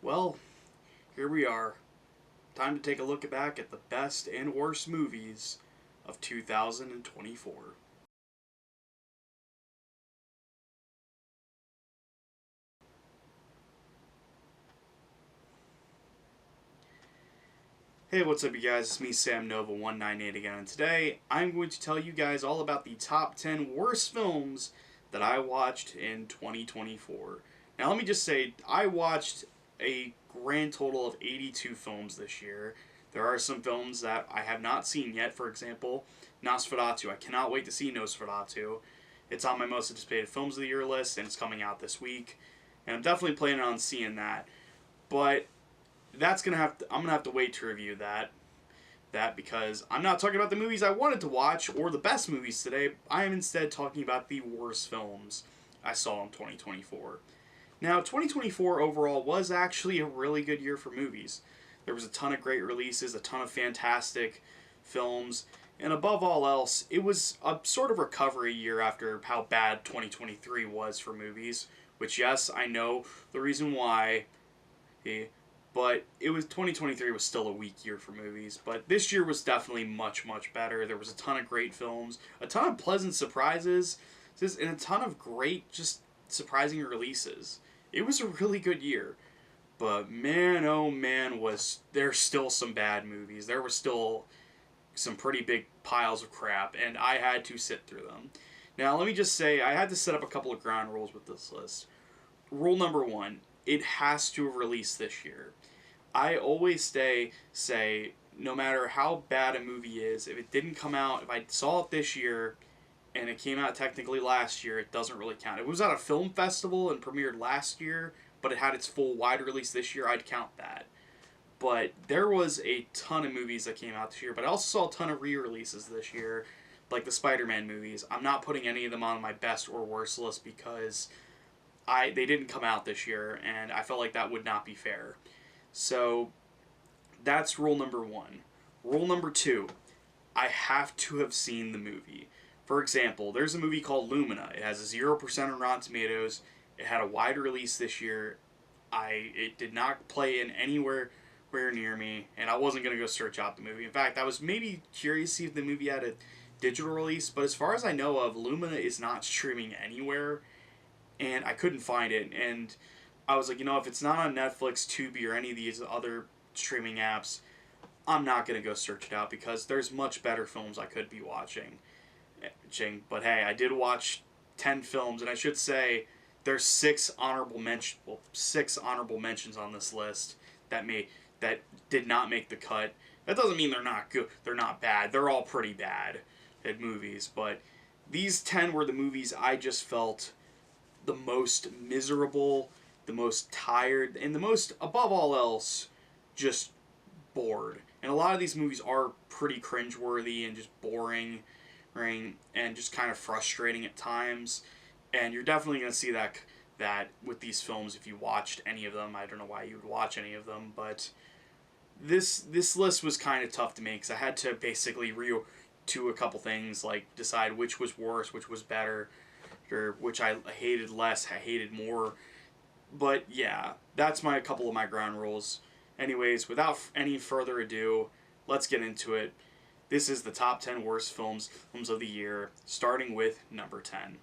Well, here we are. Time to take a look back at the best and worst movies of 2024. Hey, what's up you guys? It's me, N0va198 again, and today I'm going to tell you guys all about the top 10 worst films that I watched in 2024. Now let me just say, I watched a grand total of 82 films this year. There are some films that I have not seen yet. For example, Nosferatu. I cannot wait to see Nosferatu. It's on my most anticipated films of the year list, and it's coming out this week. And I'm definitely planning on seeing that. But I'm gonna have to wait to review that because I'm not talking about the movies I wanted to watch or the best movies today. I am instead talking about the worst films I saw in 2024. Now, 2024 overall was actually a really good year for movies. There was a ton of great releases, a ton of fantastic films, and above all else, it was a sort of recovery year after how bad 2023 was for movies, which, yes, I know the reason why, but 2023 was still a weak year for movies. But this year was definitely much, much better. There was a ton of great films, a ton of pleasant surprises, and a ton of great, just surprising releases. It was a really good year. But man, oh man, was there still some bad movies. There were still some pretty big piles of crap, and I had to sit through them. Now, let me just say, I had to set up a couple of ground rules with this list. Rule number one, it has to have released this year. I always say, no matter how bad a movie is, if it didn't come out, if I saw it this year, and it came out technically last year, it doesn't really count. If it was at a film festival and premiered last year, but it had its full wide release this year, I'd count that. But there was a ton of movies that came out this year, but I also saw a ton of re-releases this year, like the Spider-Man movies. I'm not putting any of them on my best or worst list because they didn't come out this year, and I felt like that would not be fair. So that's rule number one. Rule number two, I have to have seen the movie. For example, there's a movie called Lumina. It has a 0% on Rotten Tomatoes. It had a wide release this year. It did not play in anywhere near me, and I wasn't going to go search out the movie. In fact, I was maybe curious to see if the movie had a digital release, but as far as I know of, Lumina is not streaming anywhere, and I couldn't find it. And I was like, if it's not on Netflix, Tubi, or any of these other streaming apps, I'm not going to go search it out because there's much better films I could be watching. But hey, I did watch 10 films, and I should say there's six honorable mentions on this list that did not make the cut. That doesn't mean they're not good. They're not bad. They're all pretty bad at movies, but these 10 were the movies I just felt the most miserable, the most tired, and the most, above all else, just bored. And a lot of these movies are pretty cringeworthy and just boring, and just kind of frustrating at times. And you're definitely going to see that with these films if you watched any of them. I don't know why you would watch any of them, but this list was kind of tough to make because I had to basically to a couple things, like decide which was worse, which was better, or which I hated less, I hated more. But yeah, that's a couple of my ground rules. Anyways, without any further ado, let's get into it. This is the top 10 worst films of the year, starting with number 10.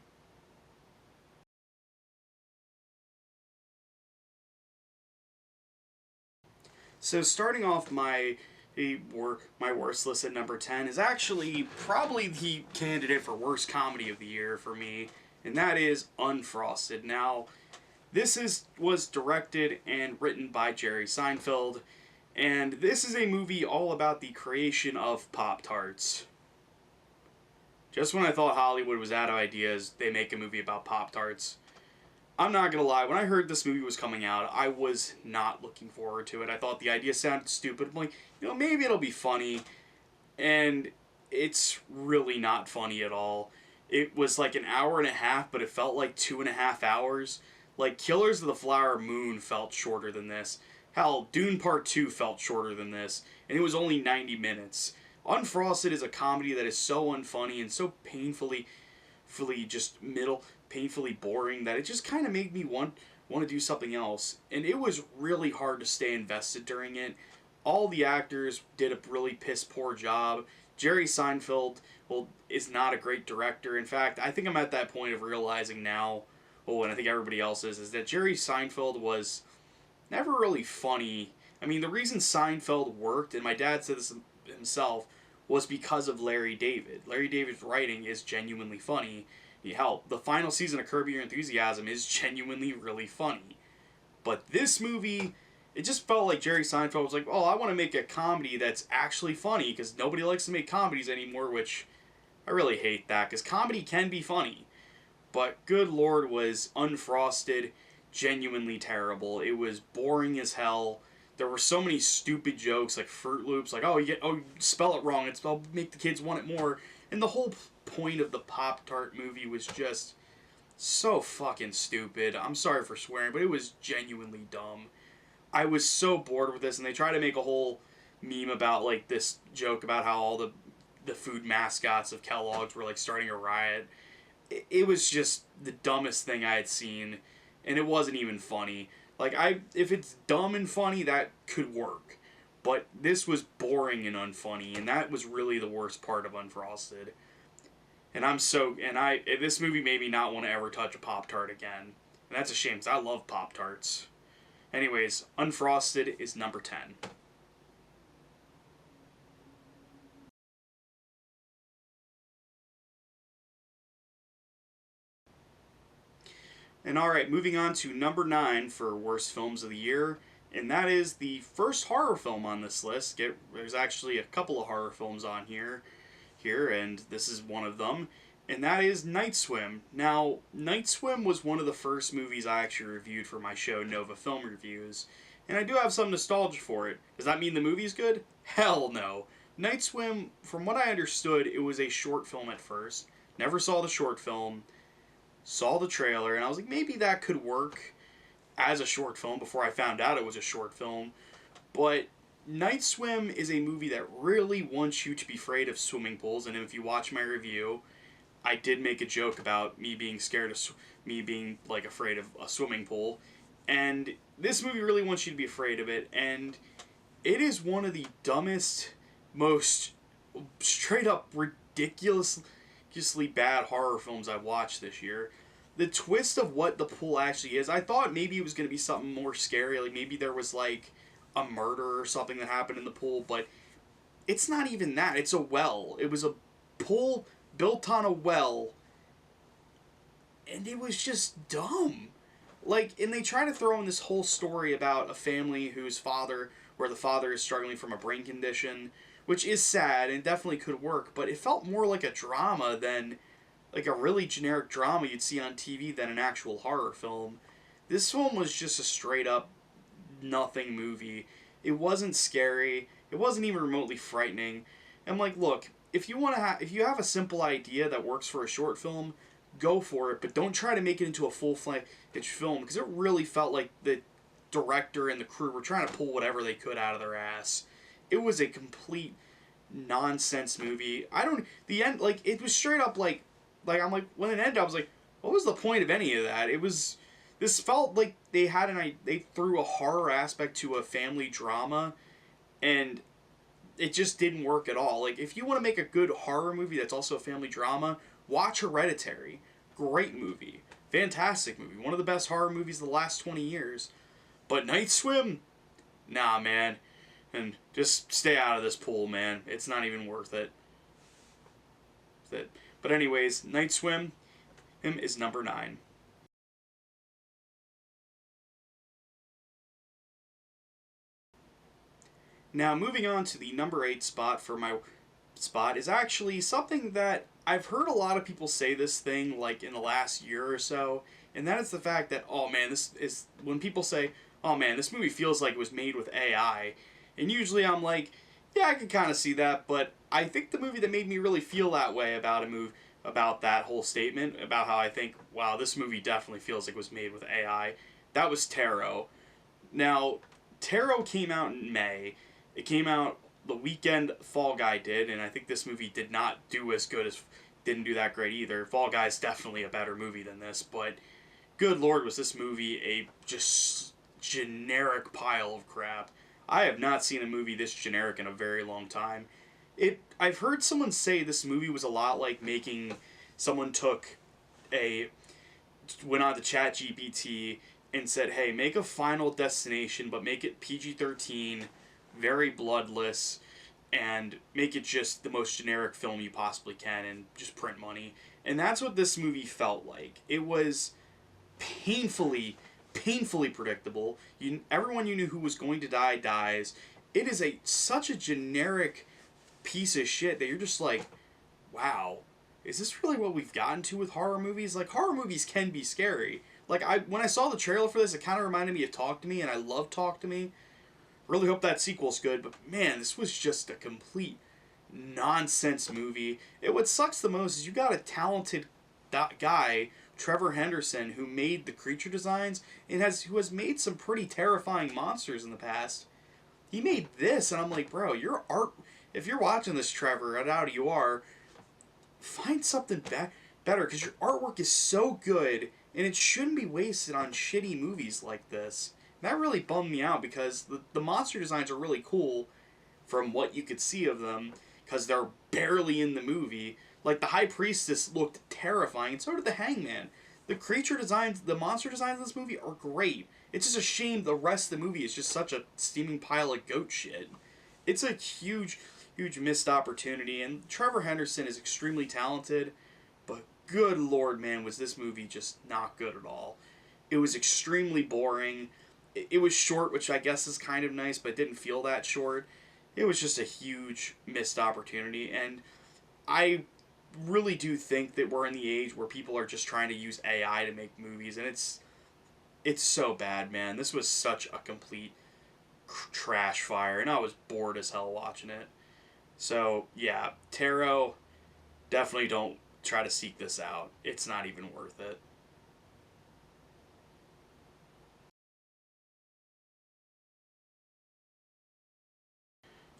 So starting off my worst list at number 10 is actually probably the candidate for worst comedy of the year for me, and that is Unfrosted. Now, this was directed and written by Jerry Seinfeld, and this is a movie all about the creation of Pop-Tarts. Just when I thought Hollywood was out of ideas, they make a movie about Pop-Tarts. I'm not gonna lie, when I heard this movie was coming out, I was not looking forward to it. I thought the idea sounded stupid. I'm like, maybe it'll be funny. And it's really not funny at all. It was like an hour and a half, but it felt like 2.5 hours. Like, Killers of the Flower Moon felt shorter than this. Hell, Dune Part 2 felt shorter than this, and it was only 90 minutes. Unfrosted is a comedy that is so unfunny and so painfully boring that it just kind of made me want to do something else. And it was really hard to stay invested during it. All the actors did a really piss poor job. Jerry Seinfeld, well, is not a great director. In fact, I think I'm at that point of realizing now, oh, and I think everybody else is that Jerry Seinfeld was never really funny. I mean, the reason Seinfeld worked, and my dad said this himself, was because of Larry David. Larry David's writing is genuinely funny. Hell, the final season of Curb Your Enthusiasm is genuinely really funny. But this movie, it just felt like Jerry Seinfeld was like, oh, I want to make a comedy that's actually funny, because nobody likes to make comedies anymore, which I really hate that, because comedy can be funny. But good lord, was Unfrosted genuinely terrible. It was boring as hell. There were so many stupid jokes, like Fruit Loops, like, you spell it wrong, it'll make the kids want it more. And the whole point of the Pop-Tart movie was just so fucking stupid. I'm sorry for swearing, but it was genuinely dumb. I was so bored with this, and they try to make a whole meme about, like, this joke about how all the food mascots of Kellogg's were, like, starting a riot. It was just the dumbest thing I had seen, and it wasn't even funny. Like, if it's dumb and funny, that could work. But this was boring and unfunny, and that was really the worst part of Unfrosted. And this movie made me not want to ever touch a Pop-Tart again. And that's a shame, because I love Pop-Tarts. Anyways, Unfrosted is number 10. And alright, moving on to number 9 for worst films of the year. And that is the first horror film on this list. There's actually a couple of horror films on here, and this is one of them. And that is Night Swim. Now, Night Swim was one of the first movies I actually reviewed for my show, N0va Film Reviews. And I do have some nostalgia for it. Does that mean the movie's good? Hell no. Night Swim, from what I understood, it was a short film at first. Never saw the short film. Saw the trailer, and I was like, maybe that could work as a short film before I found out it was a short film. But Night Swim is a movie that really wants you to be afraid of swimming pools, and if you watch my review, I did make a joke about me being scared of like afraid of a swimming pool, and this movie really wants you to be afraid of it, and it is one of the dumbest, most straight up ridiculously bad horror films I've watched this year. The twist of what the pool actually is, I thought maybe it was going to be something more scary, like maybe there was like a murder or something that happened in the pool, but it's not even that. It's a well. It was a pool built on a well, and it was just dumb. Like, and they try to throw in this whole story about a family where the father is struggling from a brain condition, which is sad and definitely could work, but it felt more like a drama than like a really generic drama you'd see on TV than an actual horror film. This film was just a straight up nothing movie. It wasn't scary. It wasn't even remotely frightening. I'm like, look, if you have a simple idea that works for a short film, go for it, but don't try to make it into a full-fledged film, because it really felt like the director and the crew were trying to pull whatever they could out of their ass. It was a complete nonsense movie. The end, like, it was straight up like I'm like, when it ended, I was like, what was the point of any of that? This felt like they threw a horror aspect to a family drama, and it just didn't work at all. Like, if you want to make a good horror movie that's also a family drama, watch Hereditary. Great movie. Fantastic movie. One of the best horror movies of the last 20 years. But Night Swim? Nah, man. And just stay out of this pool, man. It's not even worth it. But anyways, Night Swim is number 9. Now, moving on to the number 8 spot for my spot is actually something that I've heard a lot of people say this thing, like, in the last year or so, and that is the fact that, oh man, when people say, oh man, this movie feels like it was made with AI, and usually I'm like, yeah, I can kind of see that, but I think the movie that made me really feel that way about that whole statement, about how I think, wow, this movie definitely feels like it was made with AI, that was Tarot. Now, Tarot came out in May. It came out the weekend Fall Guy did, and I think this movie didn't do that great either. Fall Guy's definitely a better movie than this, but good lord, was this movie a just generic pile of crap. I have not seen a movie this generic in a very long time. I've heard someone say this movie was a lot like making someone took a went on to Chat GPT and said, "Hey, make a Final Destination, but make it PG-13, very bloodless, and make it just the most generic film you possibly can, and just print money." And that's what this movie felt like. It was painfully predictable. Everyone you knew who was going to die dies. It is such a generic piece of shit that you're just like, wow, is this really what we've gotten to with horror movies? Like, horror movies can be scary. Like, when I saw the trailer for this, it kind of reminded me of Talk to Me, and I love Talk to Me. Really hope that sequel's good, but man, this was just a complete nonsense movie. What sucks the most is you got a talented guy, Trevor Henderson, who made the creature designs and who has made some pretty terrifying monsters in the past. He made this, and I'm like, bro, your art. If you're watching this, Trevor, I doubt you are. Find something better, because your artwork is so good, and it shouldn't be wasted on shitty movies like this. And that really bummed me out, because the monster designs are really cool from what you could see of them, because they're barely in the movie. Like, the High Priestess looked terrifying, and so did the Hangman. The creature designs, the monster designs in this movie are great. It's just a shame the rest of the movie is just such a steaming pile of goat shit. It's a huge missed opportunity, and Trevor Henderson is extremely talented, but good lord, man, was this movie just not good at all. It was extremely boring. It was short, which I guess is kind of nice, but it didn't feel that short. It was just a huge missed opportunity, and I really do think that we're in the age where people are just trying to use AI to make movies, and it's so bad, man. This was such a complete trash fire, and I was bored as hell watching it. So, yeah, Tarot, definitely don't try to seek this out. It's not even worth it.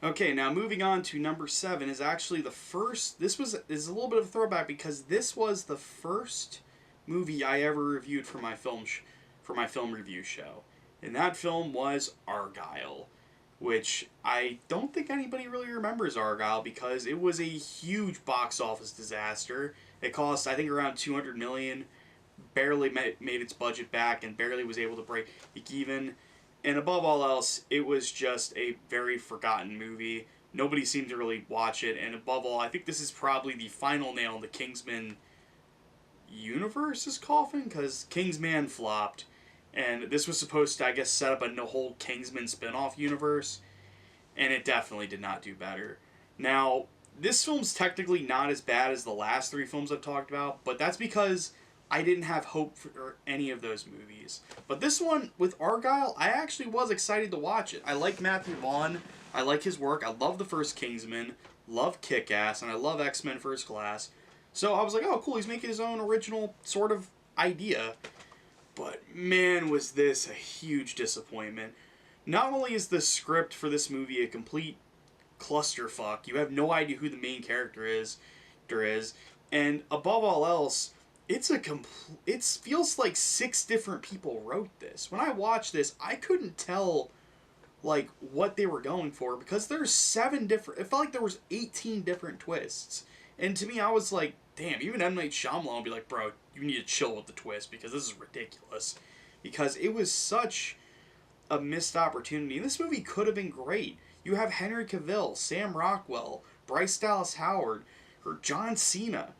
Okay, now moving on to number 7 is actually the first. This is a little bit of a throwback, because this was the first movie I ever reviewed for my film review show, and that film was Argylle, which I don't think anybody really remembers Argylle, because it was a huge box office disaster. It cost, I think, around $200 million, barely made its budget back, and barely was able to break even. And above all else, it was just a very forgotten movie. Nobody seemed to really watch it, and above all, I think this is probably the final nail in the Kingsman universe's coffin, because Kingsman flopped, and this was supposed to, I guess, set up a whole Kingsman spin-off universe, and it definitely did not do better. Now, this film's technically not as bad as the last 3 films I've talked about, but that's because I didn't have hope for any of those movies. But this one, with Argylle, I actually was excited to watch it. I like Matthew Vaughn. I like his work. I love the first Kingsman, love Kick-Ass, and I love X-Men First Class. So I was like, oh, cool, he's making his own original sort of idea. But man, was this a huge disappointment. Not only is the script for this movie a complete clusterfuck, you have no idea who the main character is, and above all else, it feels like 6 different people wrote this. When I watched this, I couldn't tell like what they were going for, because there's 7 different. It felt like there was 18 different twists, and to me, I was like, damn. Even M. Night Shyamalan would be like, bro, you need to chill with the twist, because this is ridiculous. Because it was such a missed opportunity. And this movie could have been great. You have Henry Cavill, Sam Rockwell, Bryce Dallas Howard, or John Cena.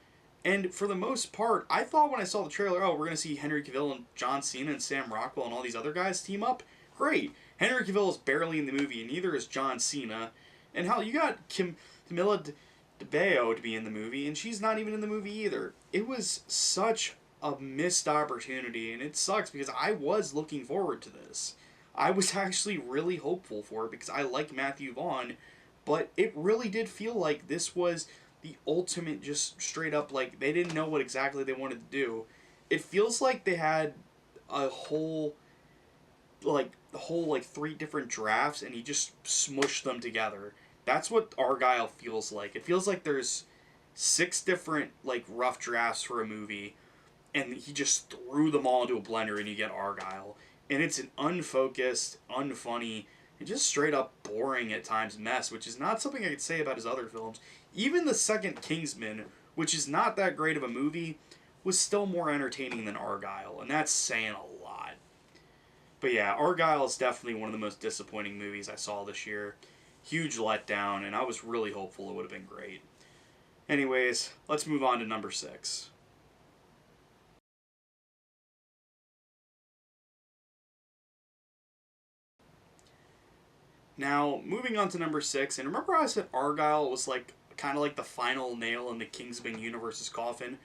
And for the most part, I thought when I saw the trailer, oh, we're going to see Henry Cavill and John Cena and Sam Rockwell and all these other guys team up. Great. Henry Cavill is barely in the movie, and neither is John Cena. And hell, you got Camilla de Bello to be in the movie, and she's not even in the movie either. It was such a missed opportunity, and it sucks, because I was looking forward to this. I was actually really hopeful for it, because I like Matthew Vaughn, but it really did feel like this was the ultimate, just straight up, like, they didn't know what exactly they wanted to do. It feels like they had a whole 3 different drafts, and he just smushed them together. That's what Argylle feels like. It feels like there's 6 different, like, rough drafts for a movie, and he just threw them all into a blender, and you get Argyle. And it's an unfocused, unfunny, and just straight up boring at times mess, which is not something I could say about his other films. Even the second Kingsman, which is not that great of a movie, was still more entertaining than Argyle, and that's saying a lot. But yeah, Argyle is definitely one of the most disappointing movies I saw this year. Huge letdown, and I was really hopeful it would have been great. Anyways, let's move on to number 6. Now, moving on to number 6, and remember I said Argyle was like kind of like the final nail in the Kingsman universe's coffin?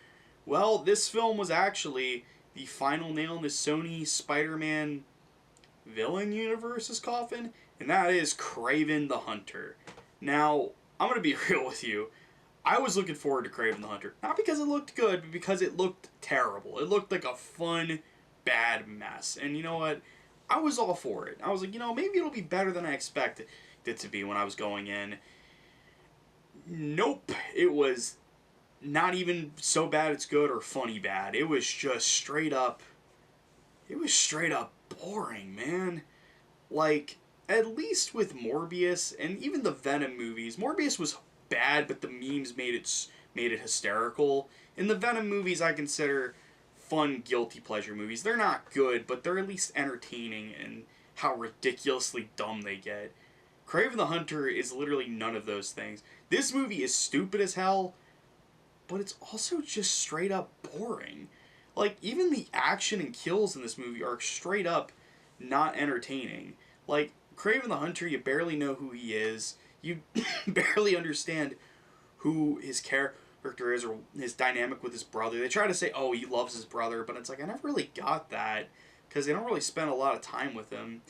Well, this film was actually the final nail in the Sony Spider-Man villain universe's coffin, and that is Kraven the Hunter. Now, I'm going to be real with you. I was looking forward to Kraven the Hunter. Not because it looked good, but because it looked terrible. It looked like a fun, bad mess. And you know what? I was all for it. I was like, maybe it'll be better than I expected it to be when I was going in. Nope. It was not even so bad it's good or funny bad. It was just straight up... It was straight up boring, man. Like, at least with Morbius and even the Venom movies, Morbius was bad, but the memes made it hysterical. In the Venom movies, I consider fun, guilty pleasure movies. They're not good, but they're at least entertaining in how ridiculously dumb they get. Kraven the Hunter is literally none of those things. This movie is stupid as hell, but it's also just straight up boring. Like, even the action and kills in this movie are straight up not entertaining. Like, Kraven the Hunter, you barely know who he is. You barely understand who his character is or his dynamic with his brother. They try to say, oh, he loves his brother, but it's like, I never really got that because they don't really spend a lot of time with him.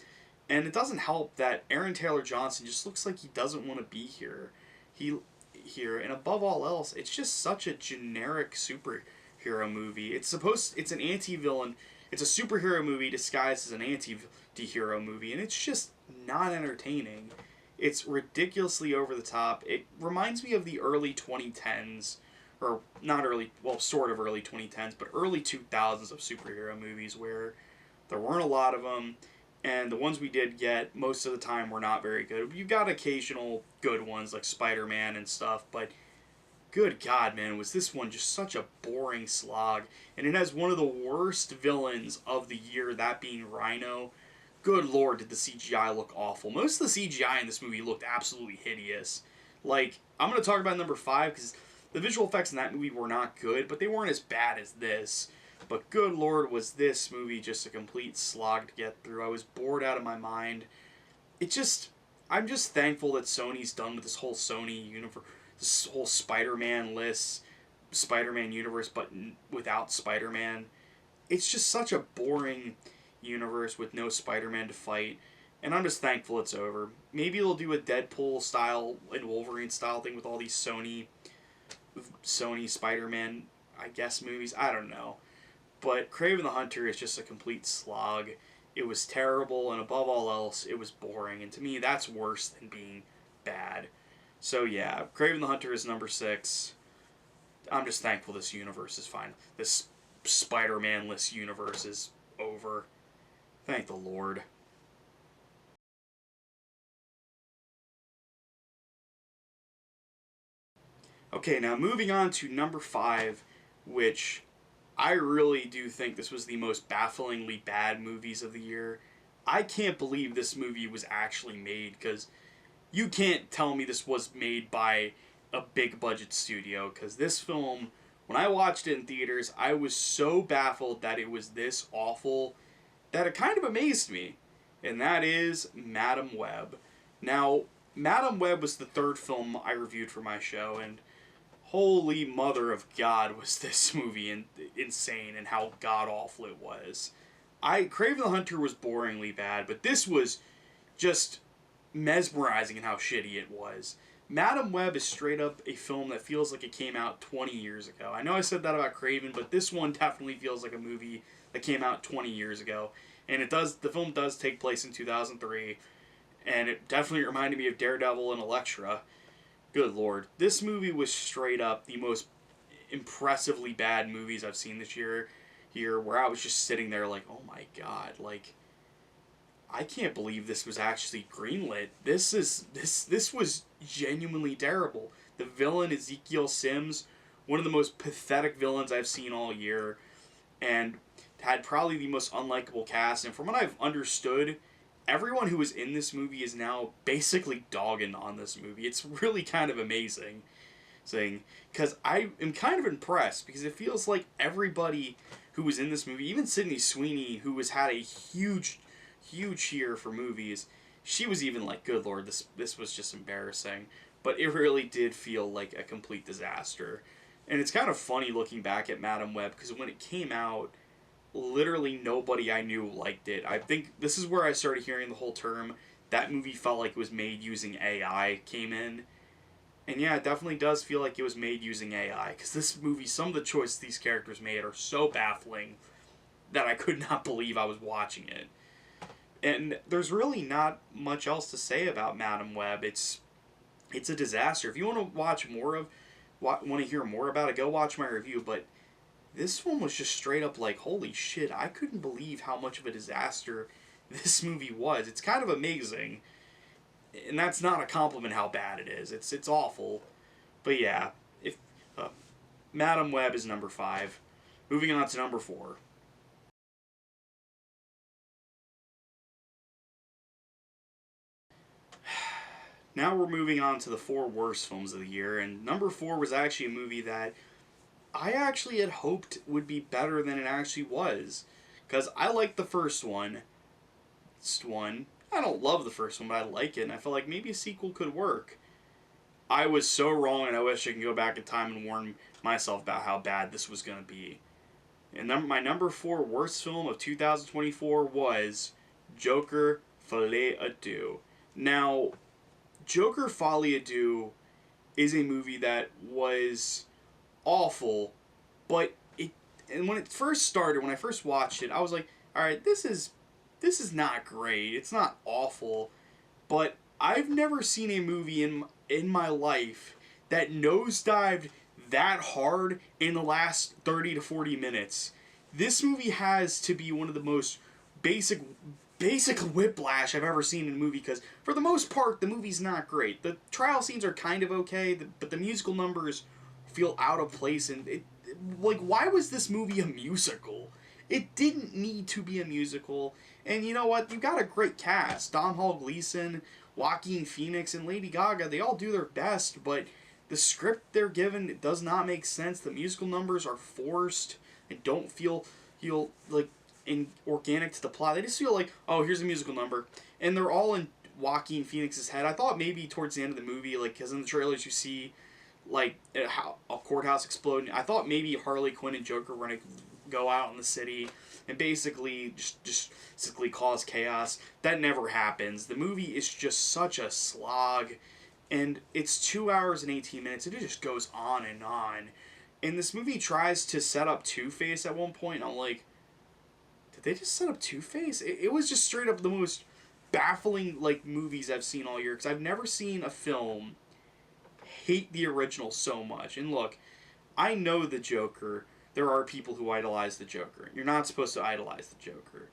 And it doesn't help that Aaron Taylor Johnson just looks like he doesn't want to be here. And above all else, it's just such a generic superhero movie. It's an anti-villain. It's a superhero movie disguised as an anti-hero movie, and it's just not entertaining. It's ridiculously over the top. It reminds me of the early 2010s, or not early, well, sort of early 2010s, but early 2000s of superhero movies where there weren't a lot of them, and the ones we did get, most of the time, were not very good. You got occasional good ones, like Spider-Man and stuff, but good God, man, was this one just such a boring slog. And it has one of the worst villains of the year, that being Rhino. Good Lord, did the CGI look awful. Most of the CGI in this movie looked absolutely hideous. Like, I'm going to talk about number 5, because the visual effects in that movie were not good, but they weren't as bad as this. But good Lord, was this movie just a complete slog to get through. I was bored out of my mind. I'm just thankful that Sony's done with this whole Sony universe, this whole Spider-Man universe, but without Spider-Man. It's just such a boring universe with no Spider-Man to fight, and I'm just thankful it's over. Maybe they'll do a Deadpool style and Wolverine style thing with all these Sony Spider-Man, I guess, movies. I don't know. But Kraven the Hunter is just a complete slog. It was terrible, and above all else, it was boring. And to me, that's worse than being bad. So yeah, Kraven the Hunter is number 6. I'm just thankful this universe is fine. This Spider-Man-less universe is over. Thank the Lord. Okay, now moving on to number 5, which I really do think this was the most bafflingly bad movies of the year. I can't believe this movie was actually made, because you can't tell me this was made by a big budget studio, because this film, when I watched it in theaters, I was so baffled that it was this awful that it kind of amazed me, and that is Madam Web. Now, Madam Web was the 3rd film I reviewed for my show, and holy mother of God, was this movie insane and how god-awful it was. Kraven the Hunter was boringly bad, but this was just mesmerizing in how shitty it was. Madam Web is straight up a film that feels like it came out 20 years ago. I know I said that about Kraven, but this one definitely feels like a movie that came out 20 years ago. And the film does take place in 2003, and it definitely reminded me of Daredevil and Elektra. Good Lord. This movie was straight up the most impressively bad movies I've seen this year. here where I was just sitting there like, oh my god, like, I can't believe this was actually greenlit. This was genuinely terrible. The villain, Ezekiel Sims, one of the most pathetic villains I've seen all year, and had probably the most unlikable cast. And from what I've understood, everyone who was in this movie is now basically dogging on this movie. It's really kind of amazing. Saying, because I am kind of impressed, because it feels like everybody who was in this movie, even Sydney Sweeney, who has had a huge year for movies, she was even like, good lord, this was just embarrassing. But it really did feel like a complete disaster. And it's kind of funny looking back at Madame Web, because when it came out, literally nobody I knew liked it. I think this is where I started hearing the whole term, that movie felt like it was made using AI, came in. And yeah, it definitely does feel like it was made using AI, because this movie, some of the choices these characters made are so baffling that I could not believe I was watching it. And there's really not much else to say about Madame Web. It's a disaster. If you want to watch more of, want to hear more about it, go watch my review. But this one was just straight up like, holy shit, I couldn't believe how much of a disaster this movie was. It's kind of amazing. And that's not a compliment how bad it is. It's awful. But yeah, if Madame Web is number 5. Moving on to number 4. Now we're moving on to the 4 worst films of the year, and number 4 was actually a movie that I actually had hoped would be better than it actually was. Because I liked the first one. I don't love the first one, but I like it, and I felt like maybe a sequel could work. I was so wrong, and I wish I could go back in time and warn myself about how bad this was going to be. And my number 4 worst film of 2024 was Joker Folie à Deux. Now, Joker Folie à Deux is a movie that was awful, but and when it first started, when I first watched it, I was like, alright, this is not great. It's not awful, but I've never seen a movie in my life that nosedived that hard in the last 30 to 40 minutes. This movie has to be one of the most basic whiplash I've ever seen in a movie, because for the most part, the movie's not great. The trial scenes are kind of okay, but the musical numbers feel out of place, and like, why was this movie a musical? It didn't need to be a musical. And you know what? You got a great cast. Domhnall Gleeson, Joaquin Phoenix, and Lady Gaga. They all do their best, but the script they're given does not make sense. The musical numbers are forced and don't feel like organic to the plot. They just feel like, oh, here's a musical number. And they're all in Joaquin Phoenix's head. I thought maybe towards the end of the movie, like, because in the trailers you see, like, a courthouse exploding. I thought maybe Harley Quinn and Joker were going to go out in the city and basically just basically cause chaos. That never happens. The movie is just such a slog, and it's 2 hours and 18 minutes, and it just goes on and on. And this movie tries to set up Two-Face at one point, and I'm like, did they just set up Two-Face? It was just straight up the most baffling, like, movies I've seen all year, because I've never seen a film hate the original so much. And look, I know the Joker. There are people who idolize the Joker. You're not supposed to idolize the Joker.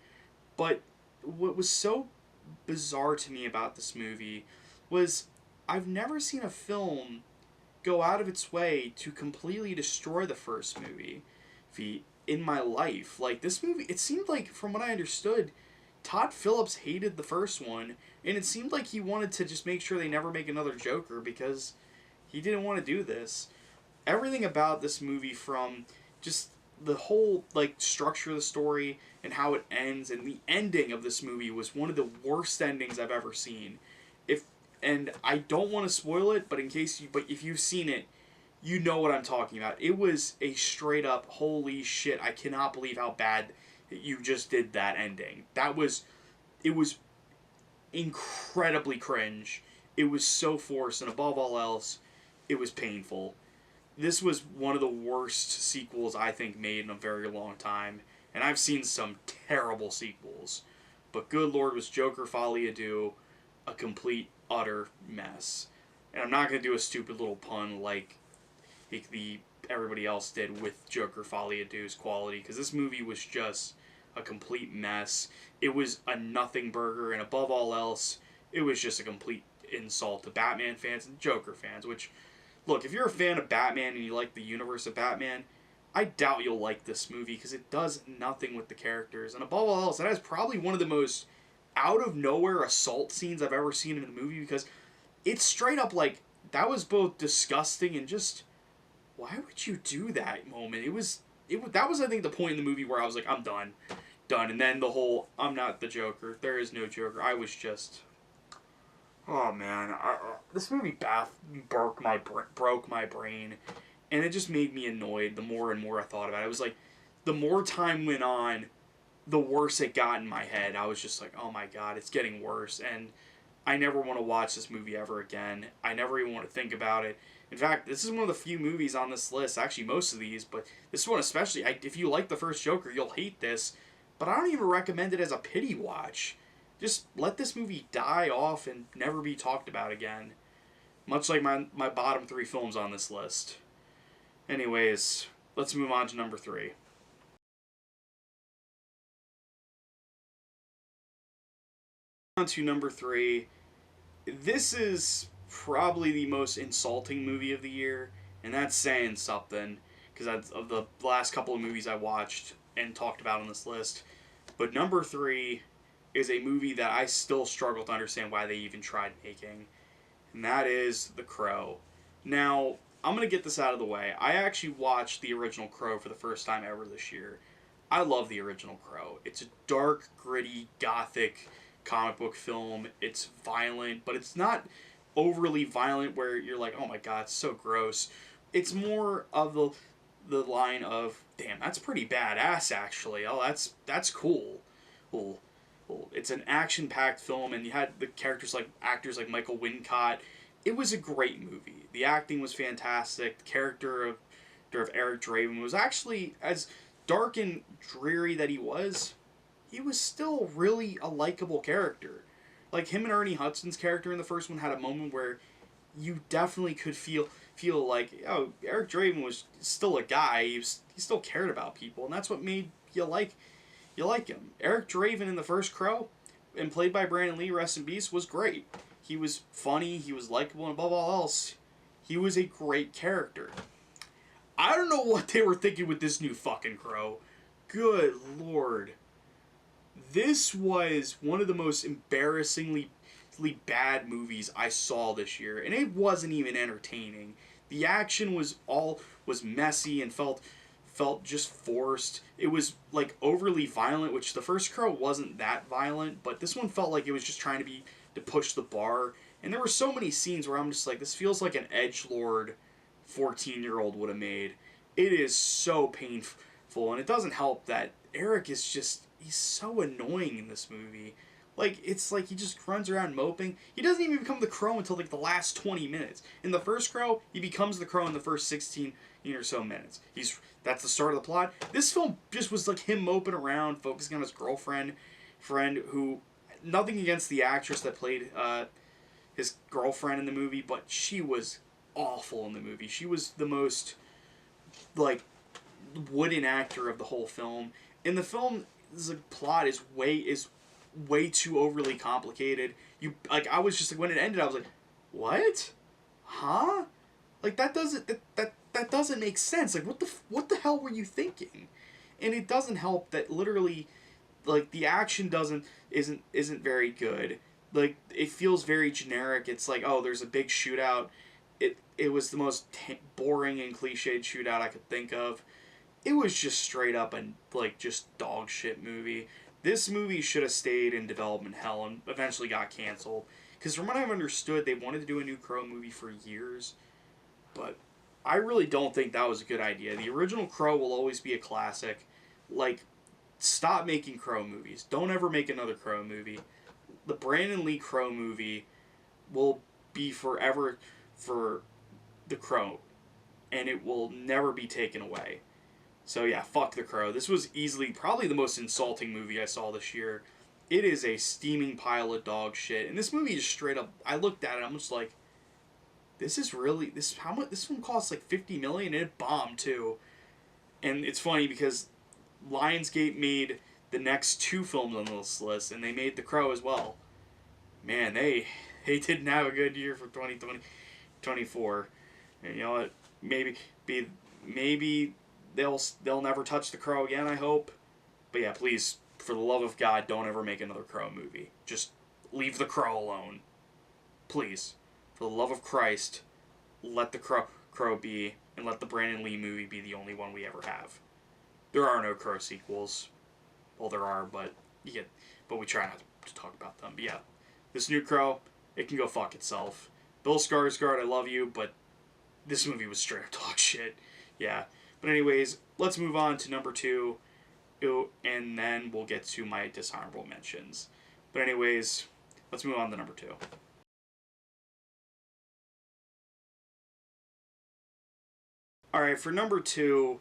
But what was so bizarre to me about this movie was I've never seen a film go out of its way to completely destroy the first movie in my life. Like, this movie, it seemed like, from what I understood, Todd Phillips hated the first one, and it seemed like he wanted to just make sure they never make another Joker, because he didn't want to do this. Everything about this movie, from just the whole, like, structure of the story and how it ends, and the ending of this movie was one of the worst endings I've ever seen. And I don't want to spoil it, but if you've seen it, you know what I'm talking about. It was a straight up, holy shit, I cannot believe how bad you just did that ending. It was incredibly cringe. It was so forced, and above all else, it was painful. This was one of the worst sequels I think made in a very long time, and I've seen some terrible sequels. But good lord, was Joker Folie à Deux a complete, utter mess. And I'm not going to do a stupid little pun like the everybody else did with Joker Folie à Deux's quality, because this movie was just a complete mess. It was a nothing burger, and above all else, it was just a complete insult to Batman fans and Joker fans, which, look, if you're a fan of Batman and you like the universe of Batman, I doubt you'll like this movie because it does nothing with the characters. And above all else, it has probably one of the most out of nowhere assault scenes I've ever seen in a movie, because it's straight up like, that was both disgusting and just, why would you do that moment? That was, I think, the point in the movie where I was like, I'm done. And then the whole, I'm not the Joker, there is no Joker. I was just, oh man, this movie broke my brain, and it just made me annoyed the more and more I thought about it. It was like, the more time went on, the worse it got in my head. I was just like, oh my god, it's getting worse, and I never want to watch this movie ever again. I never even want to think about it. In fact, this is one of the few movies on this list, actually most of these, but this one especially, if you like the first Joker, you'll hate this, but I don't even recommend it as a pity watch. Just let this movie die off and never be talked about again. Much like my bottom 3 films on this list. Anyways, let's move on to number 3. On to number 3. This is probably the most insulting movie of the year, and that's saying something, because of the last couple of movies I watched and talked about on this list. But number 3 is a movie that I still struggle to understand why they even tried making, and that is The Crow. Now, I'm going to get this out of the way. I actually watched the original Crow for the first time ever this year. I love the original Crow. It's a dark, gritty, gothic comic book film. It's violent, but it's not overly violent where you're like, oh my god, it's so gross. It's more of the line of, damn, that's pretty badass actually. Oh, that's cool. Well, it's an action-packed film, and you had the actors like Michael Wincott. It was a great movie. The acting was fantastic. The character of Eric Draven was actually, as dark and dreary that he was still really a likable character. Like, him and Ernie Hudson's character in the first one had a moment where you definitely could feel like, oh, Eric Draven was still a guy. He still cared about people, and that's what made you like him. Eric Draven in the first Crow, and played by Brandon Lee, rest in peace, was great. He was funny, he was likable, and above all else, he was a great character. I don't know what they were thinking with this new fucking Crow. Good lord. This was one of the most embarrassingly bad movies I saw this year, and it wasn't even entertaining. The action was messy and felt just forced. It was like overly violent, which the first Crow wasn't that violent, but this one felt like it was just trying to push the bar. And there were so many scenes where I'm just like, this feels like an edgelord 14-year-old would have made. It is so painful, and it doesn't help that Eric is just, he's so annoying in this movie. Like, it's like he just runs around moping. He doesn't even become the Crow until like the last 20 minutes. In the first Crow, he becomes the Crow in the first 16 or so minutes. That's the start of the plot. This film just was like him moping around, focusing on his girlfriend, who, nothing against the actress that played his girlfriend in the movie, but she was awful in the movie. She was the most, like, wooden actor of the whole film. In the film, the plot is way too overly complicated. I was just like, when it ended, I was like, what? Huh? Like, that doesn't make sense. Like, what the hell were you thinking? And it doesn't help that literally, like, the action isn't very good. Like, it feels very generic. It's like, oh, there's a big shootout. It was the most boring and cliched shootout I could think of. It was just straight up and like just dog shit movie. This movie should have stayed in development hell and eventually got canceled. Because from what I've understood, they wanted to do a new Crow movie for years. But I really don't think that was a good idea. The original Crow will always be a classic. Like, stop making Crow movies. Don't ever make another Crow movie. The Brandon Lee Crow movie will be forever for the Crow. And it will never be taken away. So yeah, fuck The Crow. This was easily probably the most insulting movie I saw this year. It is a steaming pile of dog shit. And this movie is straight up, I looked at it, I'm just like, this is really this how much this one costs like 50 million and it bombed too. And it's funny because Lionsgate made the next two films on this list, and they made The Crow as well. Man, they didn't have a good year for 2024. And you know what? Be maybe they'll never touch The Crow again. I hope. But yeah, please, for the love of God, don't ever make another Crow movie. Just leave The Crow alone, please. For the love of Christ, let The Crow be, and let the Brandon Lee movie be the only one we ever have. There are no Crow sequels. Well, there are, but but we try not to talk about them. But yeah, this new Crow, it can go fuck itself. Bill Skarsgård, I love you, but this movie was straight up dog shit. Yeah. But anyways, let's move on to number 2, and then we'll get to my dishonorable mentions. But anyways, let's move on to number 2. Alright, for number 2,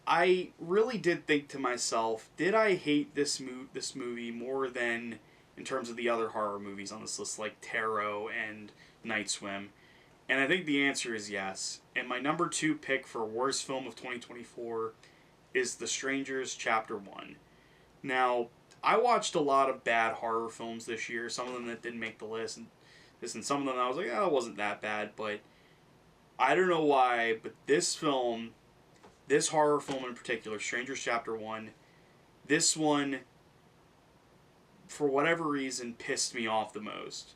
I really did think to myself, did I hate this movie more than in terms of the other horror movies on this list, like Tarot and Night Swim? And I think the answer is yes. And my number 2 pick for worst film of 2024 is The Strangers Chapter 1. Now, I watched a lot of bad horror films this year, some of them that didn't make the list, and some of them I was like, oh, it wasn't that bad, but I don't know why, but this horror film in particular, Strangers Chapter 1, this one, for whatever reason, pissed me off the most.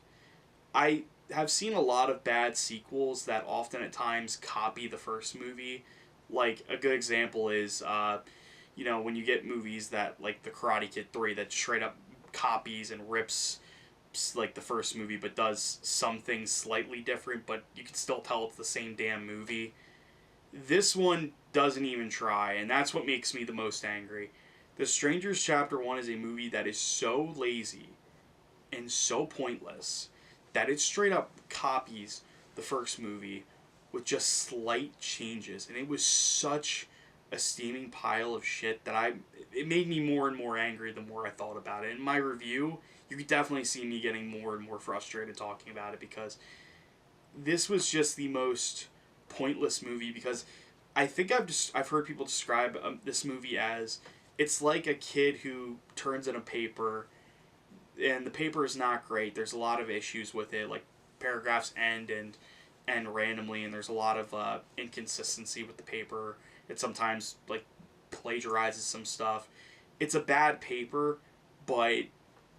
I have seen a lot of bad sequels that often at times copy the first movie. Like, a good example is, when you get movies that, like The Karate Kid 3, that straight up copies and rips, like, the first movie, but does some things slightly different, but you can still tell it's the same damn movie. This one doesn't even try, and that's what makes me the most angry. The Strangers Chapter 1 is a movie that is so lazy and so pointless that it straight up copies the first movie with just slight changes. And it was such a steaming pile of shit that it made me more and more angry the more I thought about it. In my review, you could definitely see me getting more and more frustrated talking about it, because this was just the most pointless movie. Because I think I've heard people describe this movie as, it's like a kid who turns in a paper, and the paper is not great. There's a lot of issues with it, like paragraphs end randomly, and there's a lot of inconsistency with the paper. It sometimes like plagiarizes some stuff. It's a bad paper, but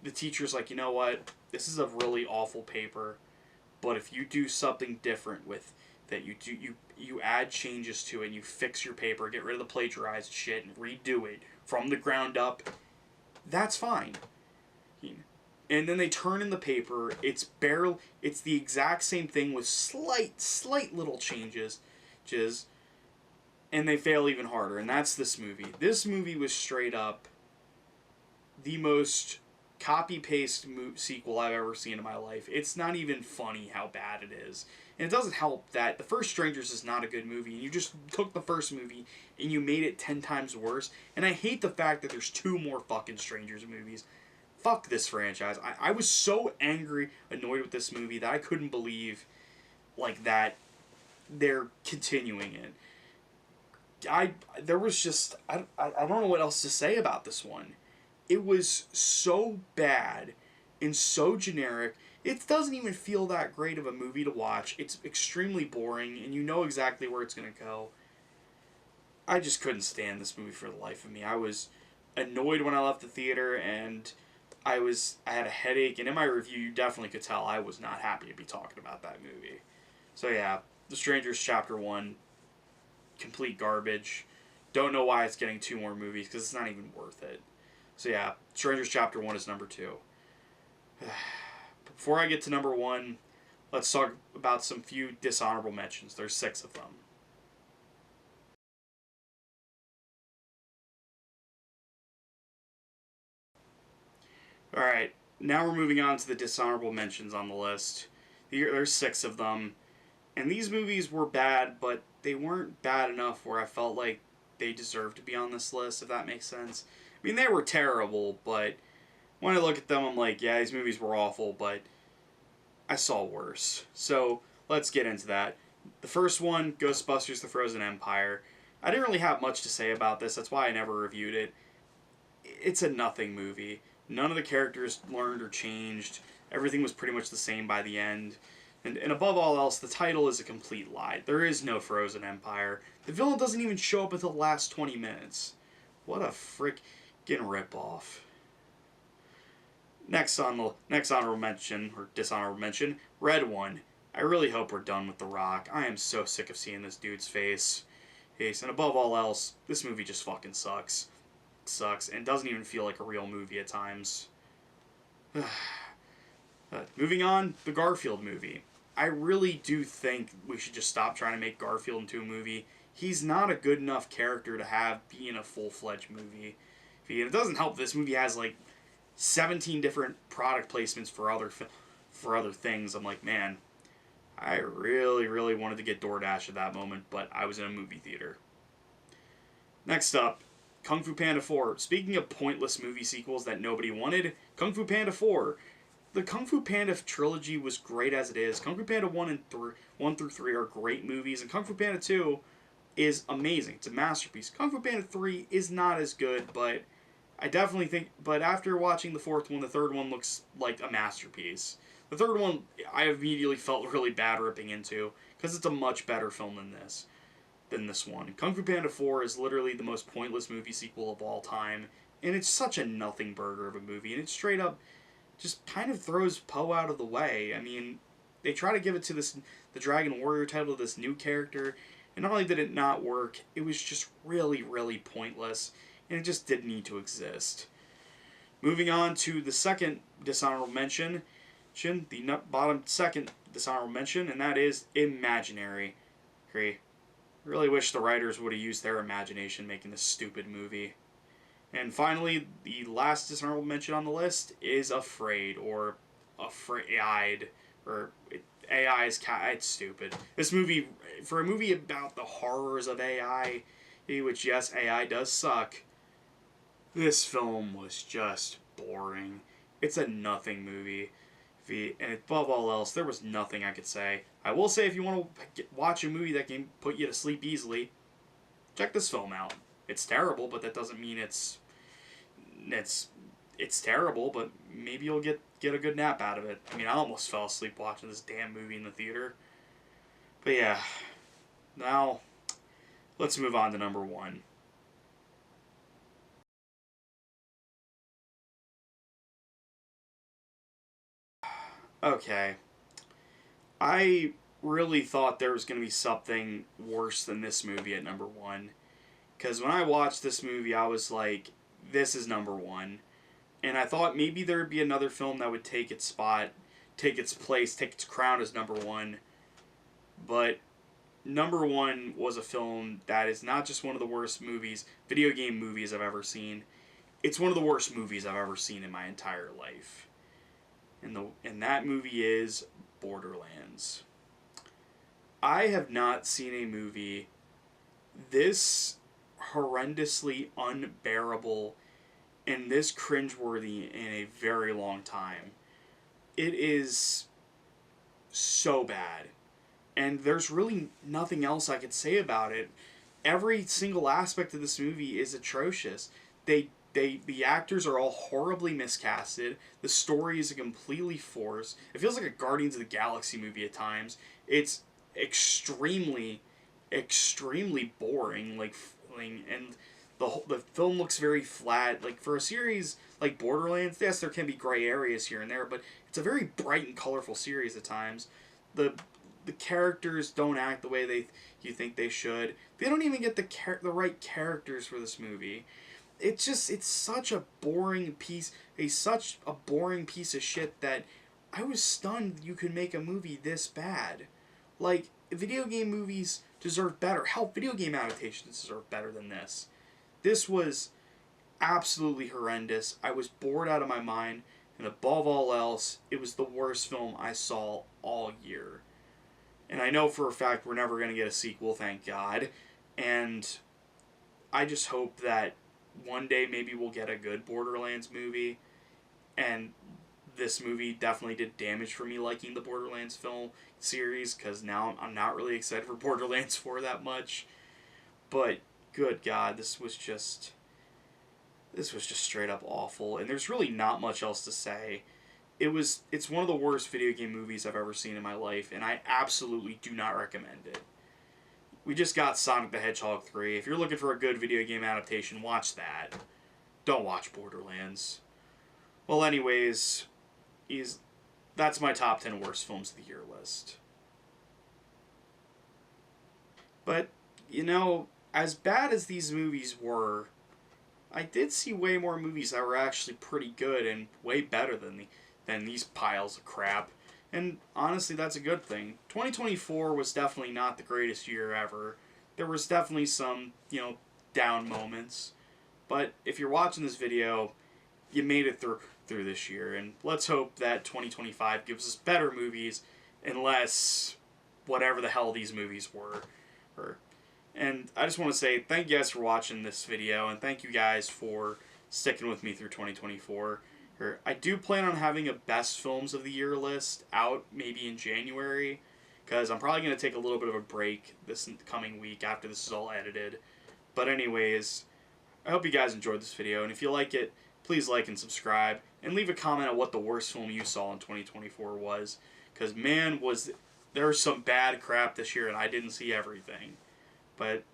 the teacher's like, you know what? This is a really awful paper, but if you do something different with that, you add changes to it, and you fix your paper, get rid of the plagiarized shit, and redo it from the ground up, that's fine. And then they turn in the paper, it's the exact same thing with slight little changes, and they fail even harder. And that's this movie. This movie was straight up the most copy-paste sequel I've ever seen in my life. It's not even funny how bad it is. And it doesn't help that the first Strangers is not a good movie, and you just took the first movie and you made it 10 times worse. And I hate the fact that there's 2 more fucking Strangers movies. Fuck this franchise. I was so angry, annoyed with this movie that I couldn't believe, like, that they're continuing it. I don't know what else to say about this one. It was so bad and so generic. It doesn't even feel that great of a movie to watch. It's extremely boring, and you know exactly where it's going to go. I just couldn't stand this movie for the life of me. I was annoyed when I left the theater, and I had a headache, and in my review, you definitely could tell I was not happy to be talking about that movie. So yeah, The Strangers Chapter 1, complete garbage. Don't know why it's getting 2 more movies, because it's not even worth it. So yeah, Strangers Chapter 1 is number 2. Before I get to number 1, let's talk about some few dishonorable mentions. There's 6 of them. Alright, now we're moving on to the dishonorable mentions on the list. There's 6 of them. And these movies were bad, but they weren't bad enough where I felt like they deserved to be on this list, if that makes sense. I mean, they were terrible, but when I look at them, I'm like, yeah, these movies were awful, but I saw worse. So, let's get into that. The first one, Ghostbusters: The Frozen Empire. I didn't really have much to say about this. That's why I never reviewed it. It's a nothing movie. None of the characters learned or changed. Everything was pretty much the same by the end. And above all else, the title is a complete lie. There is no Frozen Empire. The villain doesn't even show up until the last 20 minutes. What a freaking ripoff. Next honorable mention, or dishonorable mention, Red One. I really hope we're done with The Rock. I am so sick of seeing this dude's face. And above all else, this movie just fucking sucks. Sucks, and doesn't even feel like a real movie at times. Moving on, the Garfield movie. I really do think we should just stop trying to make Garfield into a movie. He's not a good enough character to have be in a full-fledged movie. It doesn't help this movie has like 17 different product placements for other things. I'm like, man, I really, really wanted to get DoorDash at that moment, but I was in a movie theater. Next up, Kung Fu Panda 4. Speaking of pointless movie sequels that nobody wanted, Kung Fu Panda 4. The Kung Fu Panda trilogy was great as it is. Kung Fu Panda 1 through 3 are great movies, and Kung Fu Panda 2 is amazing. It's a masterpiece. Kung Fu Panda 3 is not as good, but I definitely think... But after watching the fourth one, the third one looks like a masterpiece. The third one, I immediately felt really bad ripping into, because it's a much better film than this one. Kung Fu Panda 4 is literally the most pointless movie sequel of all time, and it's such a nothing burger of a movie, and it straight up just kind of throws Poe out of the way. I mean, they try to give it to the Dragon Warrior title to this new character, and not only did it not work, it was just really, really pointless, and it just didn't need to exist. Moving on to the second dishonorable mention, the bottom second dishonorable mention, and that is Imaginary. I really wish the writers would have used their imagination making this stupid movie. And finally, the last dishonorable mention on the list is Afraid, or Afraid, or AI is it's stupid. This movie, for a movie about the horrors of AI, which yes, AI does suck, this film was just boring. It's a nothing movie. And above all else, there was nothing I could say. I will say, if you want to watch a movie that can put you to sleep easily, check this film out. It's terrible, but that doesn't mean it's terrible, but maybe you'll get a good nap out of it. I mean, I almost fell asleep watching this damn movie in the theater. But yeah, now let's move on to number one. Okay. I really thought there was going to be something worse than this movie at number one. Because when I watched this movie, I was like, this is number one. And I thought maybe there would be another film that would take its spot, take its place, take its crown as number one. But number one was a film that is not just one of the worst video game movies I've ever seen. It's one of the worst movies I've ever seen in my entire life. And that movie is Borderlands. I have not seen a movie this horrendously unbearable and this cringeworthy in a very long time. It is so bad. And there's really nothing else I could say about it. Every single aspect of this movie is atrocious. The actors are all horribly miscasted. The story is completely forced. It feels like a Guardians of the Galaxy movie at times. It's extremely, extremely boring. And the film looks very flat. Like, for a series like Borderlands, yes, there can be gray areas here and there, but it's a very bright and colorful series at times. The characters don't act the way you think they should. They don't even get the right characters for this movie. It's such a boring piece of shit that I was stunned you could make a movie this bad. Like, video game movies deserve better. Hell, video game adaptations deserve better than this. This was absolutely horrendous. I was bored out of my mind, and above all else, it was the worst film I saw all year. And I know for a fact we're never going to get a sequel, thank God. And I just hope that one day maybe we'll get a good Borderlands movie, and this movie definitely did damage for me liking the Borderlands film series, because now I'm not really excited for Borderlands 4 that much. But good God, this was just straight up awful, and there's really not much else to say. It's one of the worst video game movies I've ever seen in my life, and I absolutely do not recommend it. We just got Sonic the Hedgehog 3. If you're looking for a good video game adaptation, watch that. Don't watch Borderlands. Well, anyways, that's my top 10 worst films of the year list. But, you know, as bad as these movies were, I did see way more movies that were actually pretty good and way better than these piles of crap. And honestly, that's a good thing. 2024 was definitely not the greatest year ever. There was definitely some, down moments. But if you're watching this video, you made it through this year. And let's hope that 2025 gives us better movies and less whatever the hell these movies were. And I just want to say thank you guys for watching this video, and thank you guys for sticking with me through 2024. I do plan on having a best films of the year list out maybe in January, because I'm probably going to take a little bit of a break this coming week after this is all edited. But anyways, I hope you guys enjoyed this video, and if you like it, please like and subscribe, and leave a comment on what the worst film you saw in 2024 was, because man, there was some bad crap this year, and I didn't see everything. But,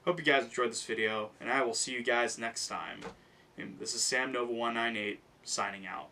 hope you guys enjoyed this video, and I will see you guys next time. And this is N0va 198, signing out.